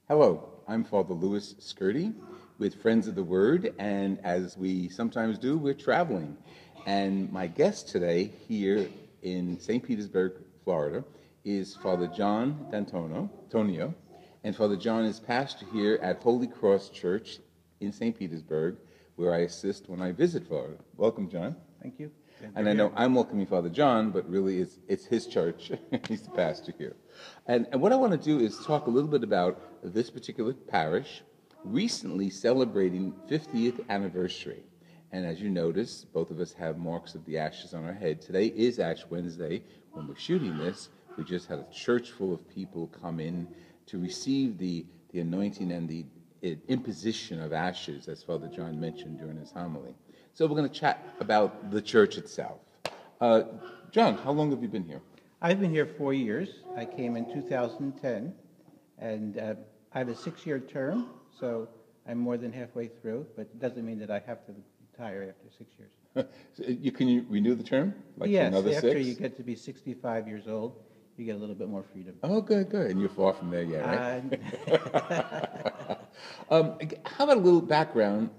Hello, I'm Father Louis Skirty with Friends of the Word, and as we sometimes do, we're traveling. And my guest today here in St. Petersburg, Florida, is Father John Tonio, and Father John is pastor here at Holy Cross Church in St. Petersburg, where I assist when I visit Florida. Welcome, John. Thank you. And I know I'm welcoming Father John, but really it's his church. He's the pastor here. And what I want to do is talk a little bit about this particular parish recently celebrating 50th anniversary. And as you notice, both of us have marks of the ashes on our head. Today is Ash Wednesday. When we're shooting this, we just had a church full of people come in to receive the anointing and the imposition of ashes, as Father John mentioned during his homily. So we're going to chat about the church itself. John, how long have you been here? I've been here 4 years. I came in 2010, and I have a 6-year term, so I'm more than halfway through, but it doesn't mean that I have to retire after 6 years. So can you renew the term? Like Yes, for another after 6? you get to be 65 years old, you get a little bit more freedom. Oh, good. And you're far from there yet, right? How about a little background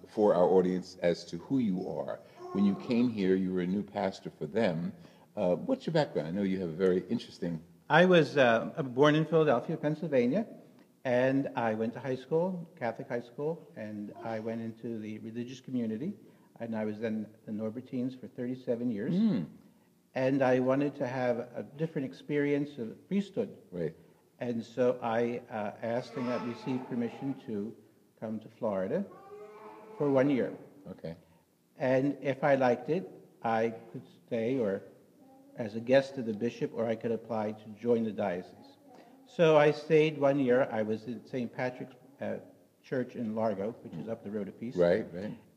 for our audience as to who you are? When you came here, you were a new pastor for them. What's your background? I know you have a very interesting... I was born in Philadelphia, Pennsylvania, and I went to high school, Catholic high school, and I went into the religious community, and I was then the Norbertines for 37 years. And I wanted to have a different experience of priesthood. Right. And so I asked and got received permission to come to Florida for 1 year. Okay. And if I liked it, I could stay or as a guest of the bishop, or I could apply to join the diocese. So I stayed 1 year. I was in St. Patrick's Church in Largo, which is up the road a piece. Right.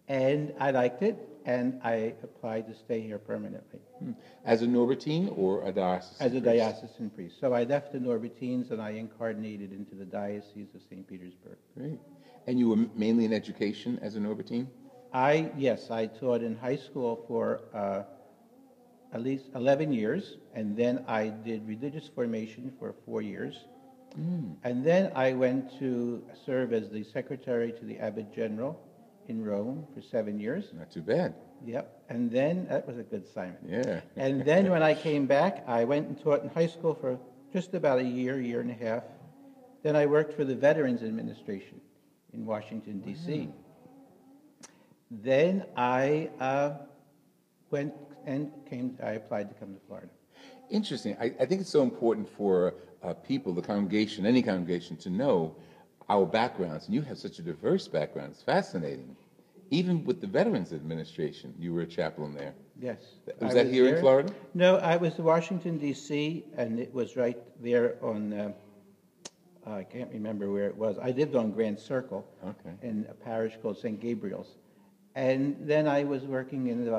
And I liked it, and I applied to stay here permanently. As a Norbertine or a diocesan As a priest? diocesan priest. So I left the Norbertines and I incarnated into the Diocese of St. Petersburg. Great. And you were mainly in education as a Norbertine? Yes, I taught in high school for at least 11 years, and then I did religious formation for 4 years. And then I went to serve as the secretary to the Abbot General in Rome for 7 years. Not too bad. Yep. And then, that was a good assignment. Yeah. And then when I came back, I went and taught in high school for just about a year and a half. Then I worked for the Veterans Administration in Washington, D.C. Then I went and I applied to come to Florida. Interesting. I think it's so important for people, the congregation, any congregation, to know our backgrounds. And you have such a diverse background. It's fascinating. Even with the Veterans Administration, you were a chaplain there. Yes. Was that here in Florida? No, I was in Washington, D.C., and it was right there on, I can't remember where it was. I lived on Grand Circle in a parish called St. Gabriel's. And then I was working in the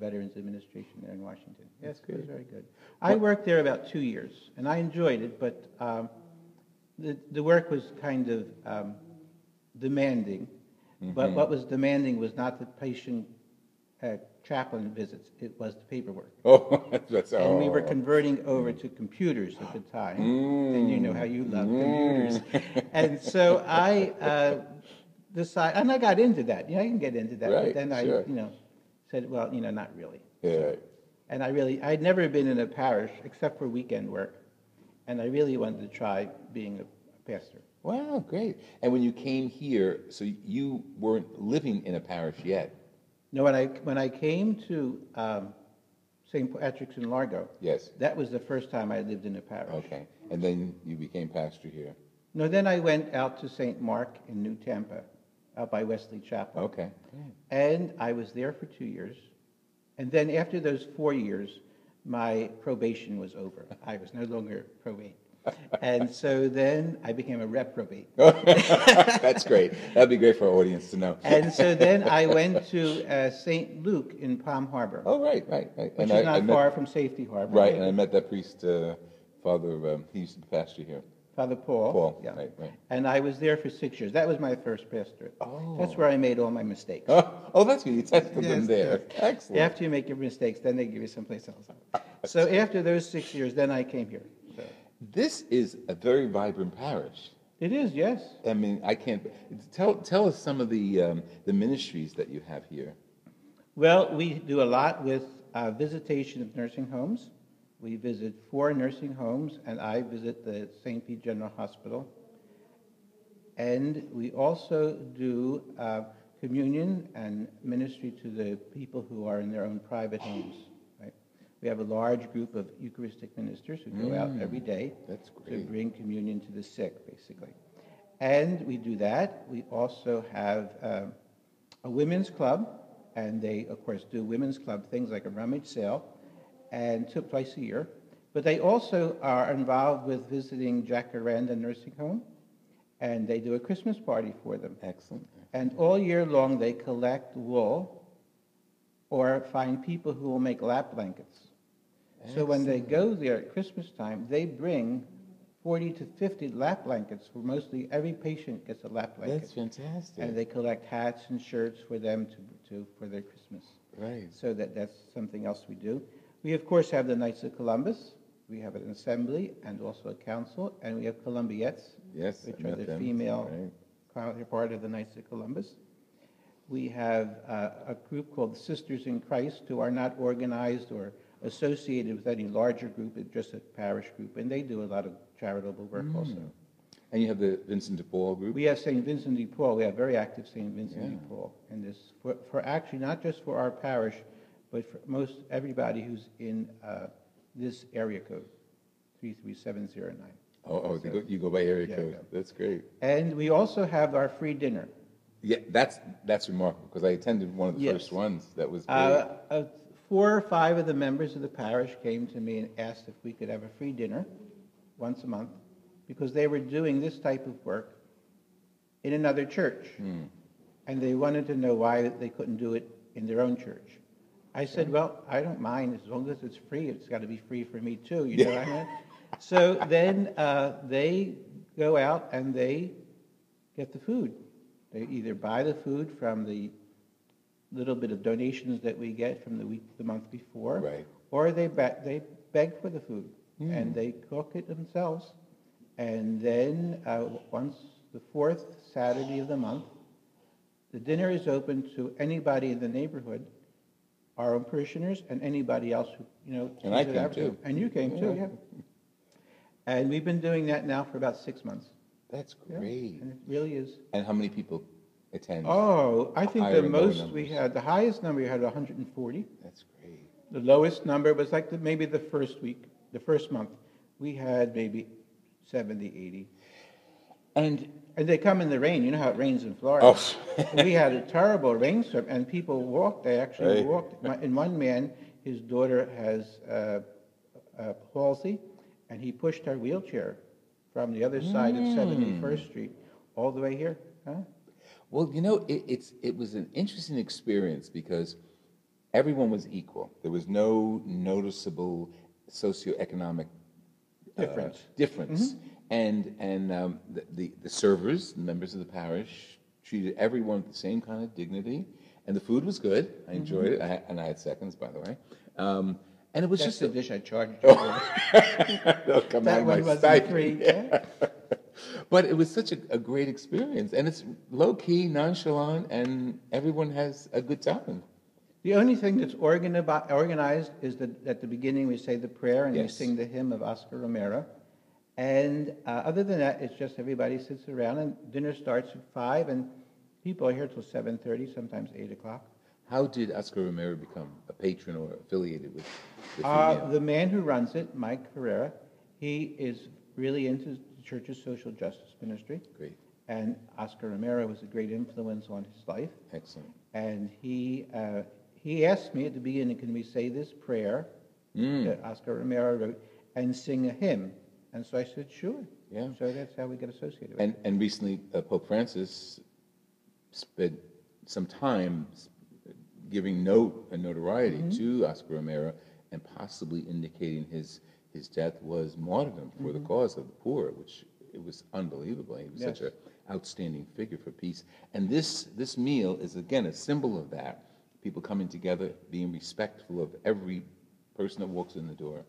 Veterans Administration there in Washington. Yes, it was very good. I worked there about 2 years, and I enjoyed it, but the work was kind of demanding. But what was demanding was not the patient chaplain visits, it was the paperwork. And we were converting over to computers at the time, and you know how you love computers. And so I decided, and I got into that. I can get into that, but then I said, well, not really. Yeah. And I'd never been in a parish except for weekend work, and I really wanted to try being a pastor. Wow, great. And when you came here, so you weren't living in a parish yet? No, when I came to St. Patrick's in Largo, yes, that was the first time I lived in a parish. Okay. And then you became pastor here? No, then I went out to St. Mark in New Tampa, out by Wesley Chapel. Okay. And I was there for 2 years. And then after those 4 years, my probation was over. I was no longer probate. And so then I became a reprobate. That's great. That'd be great for our audience to know. And so then I went to St. Luke in Palm Harbor. Oh, right. Which is not far from Safety Harbor. Right, and I met that priest, Father, he used to be pastor here. Father Paul. Paul, yeah. Right. And I was there for 6 years. That was my first pastorate. Oh. That's where I made all my mistakes. Oh, that's good. You tested them there. Yes. Excellent. After you make your mistakes, then they give you someplace else. So after those 6 years, then I came here. So. This is a very vibrant parish. It is, yes. I mean, I can't tell us some of the ministries that you have here. Well, we do a lot with visitation of nursing homes. We visit 4 nursing homes, and I visit the St. Pete General Hospital. And we also do communion and ministry to the people who are in their own private homes. Right? We have a large group of Eucharistic ministers who go out every day to bring communion to the sick, basically. And we do that. We also have a women's club, and they, of course, do women's club things like a rummage sale, and twice a year. But they also are involved with visiting Jacaranda Nursing Home, and they do a Christmas party for them. Excellent. And all year long, they collect wool or find people who will make lap blankets. Excellent. So when they go there at Christmas time, they bring 40 to 50 lap blankets, for mostly every patient gets a lap blanket. That's fantastic. And they collect hats and shirts for them for their Christmas. Right. So that's something else we do. We, of course, have the Knights of Columbus. We have an assembly and also a council, and we have Columbiettes, which are the female part of the Knights of Columbus. We have a group called Sisters in Christ, who are not organized or associated with any larger group. It's just a parish group, and they do a lot of charitable work also. And you have the Vincent de Paul group? We have St. Vincent de Paul. We have very active St. Vincent de Paul. And this, for actually not just for our parish, but for most everybody who's in this area code, 33709. Oh, so, you go by area code. Yeah. That's great. And we also have our free dinner. Yeah, that's remarkable, because I attended one of the first ones. That was great. 4 or 5 of the members of the parish came to me and asked if we could have a free dinner once a month, because they were doing this type of work in another church. And they wanted to know why they couldn't do it in their own church. I said, well, I don't mind. As long as it's free, it's got to be free for me too. You know what I mean? So then they go out and they get the food. They either buy the food from the little bit of donations that we get from the month before, or they beg for the food, and they cook it themselves. And then once the 4th Saturday of the month, the dinner is open to anybody in the neighborhood, our own parishioners, and anybody else who, And I came too. And you came too, yeah. And we've been doing that now for about 6 months. That's great. And it really is. And how many people attend? Oh, I think the most we had, the highest number we had 140. That's great. The lowest number was like maybe the first week, the first month. We had maybe 70, 80. And they come in the rain. You know how it rains in Florida. Oh. We had a terrible rainstorm, and people walked. They actually walked. And one man, his daughter has palsy, and he pushed her wheelchair from the other side of 71st Street all the way here. Huh? Well, it was an interesting experience because everyone was equal. There was no noticeable socioeconomic difference. And the servers, the members of the parish, treated everyone with the same kind of dignity, and the food was good. I enjoyed it, and I had seconds, by the way. And it was That's just the dish I charged you for. They'll come That out one my wasn't stipend. free. Yeah. But it was such a great experience, and it's low key, nonchalant, and everyone has a good time. The only thing that's organized is that at the beginning we say the prayer and we sing the hymn of Oscar Romero. And other than that, it's just everybody sits around, and dinner starts at 5, and people are here till 7:30, sometimes 8 o'clock. How did Oscar Romero become a patron or affiliated with the man who runs it, Mike Herrera, he is really into the church's social justice ministry. Great. And Oscar Romero was a great influence on his life. Excellent. And he asked me at the beginning, can we say this prayer that Oscar Romero wrote and sing a hymn? And so I said, sure. Yeah. So that's how we got associated with it. And recently, Pope Francis spent some time giving notoriety to Oscar Romero and possibly indicating his death was martyrdom for the cause of the poor, which it was unbelievable. He was such an outstanding figure for peace. And this meal is, again, a symbol of that. People coming together, being respectful of every person that walks in the door,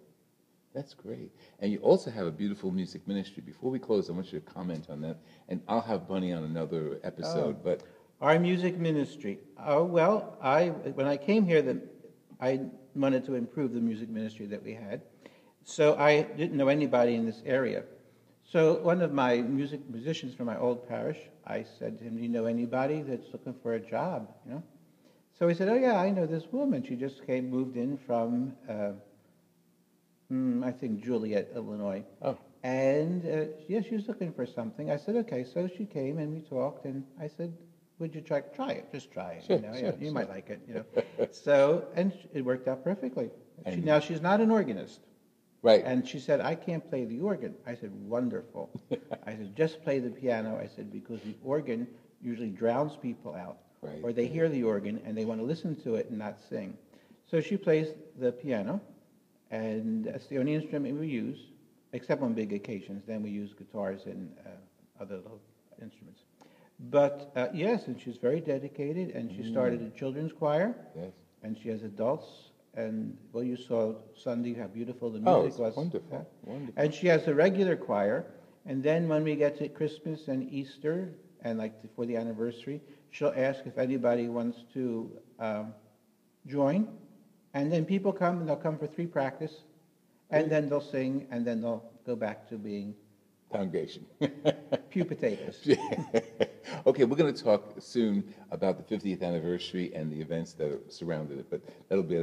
That's great. And you also have a beautiful music ministry. Before we close, I want you to comment on that, and I'll have Bunny on another episode. But our music ministry. Oh well, when I came here, I wanted to improve the music ministry that we had, so I didn't know anybody in this area. So one of my musicians from my old parish, I said to him, "Do you know anybody that's looking for a job?" So he said, "Oh yeah, I know this woman. She just moved in from, I think Juliet, Illinois. oh, And yeah, she was looking for something." I said, "Okay." So she came and we talked, and I said, "Would you try it? Just try it. sure, Yeah, sure, you sure. might like it. So and it worked out perfectly. And- Now she's not an organist, right. and she said, "I can't play the organ." I said, "Wonderful." I said, "Just play the piano." I said, "Because the organ usually drowns people out, Right. or they hear the organ and they want to listen to it and not sing." So she plays the piano, and that's the only instrument we use, except on big occasions. Then we use guitars and other little instruments. But yes, and she's very dedicated, and she started a children's choir, Yes. and she has adults. And well, you saw Sunday how beautiful the Oh, music it's was. wonderful, wonderful. And she has a regular choir, and then when we get to Christmas and Easter, and like for the anniversary, she'll ask if anybody wants to join, and then people come, and they'll come for 3 practice, and then they'll sing, and then they'll go back to being Congregation. pew potatoes. Okay, we're going to talk soon about the 50th anniversary and the events that surrounded it, but that'll be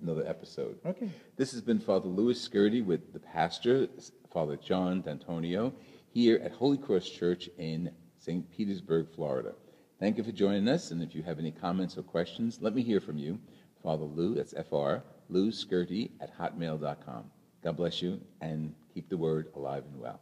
another episode. Okay. This has been Father Louis Skirty with the pastor, Father John D'Antonio, here at Holy Cross Church in St. Petersburg, Florida. Thank you for joining us, and if you have any comments or questions, let me hear from you. Father Lou, that's Fr, Lou Skirty at hotmail.com. God bless you, and keep the word alive and well.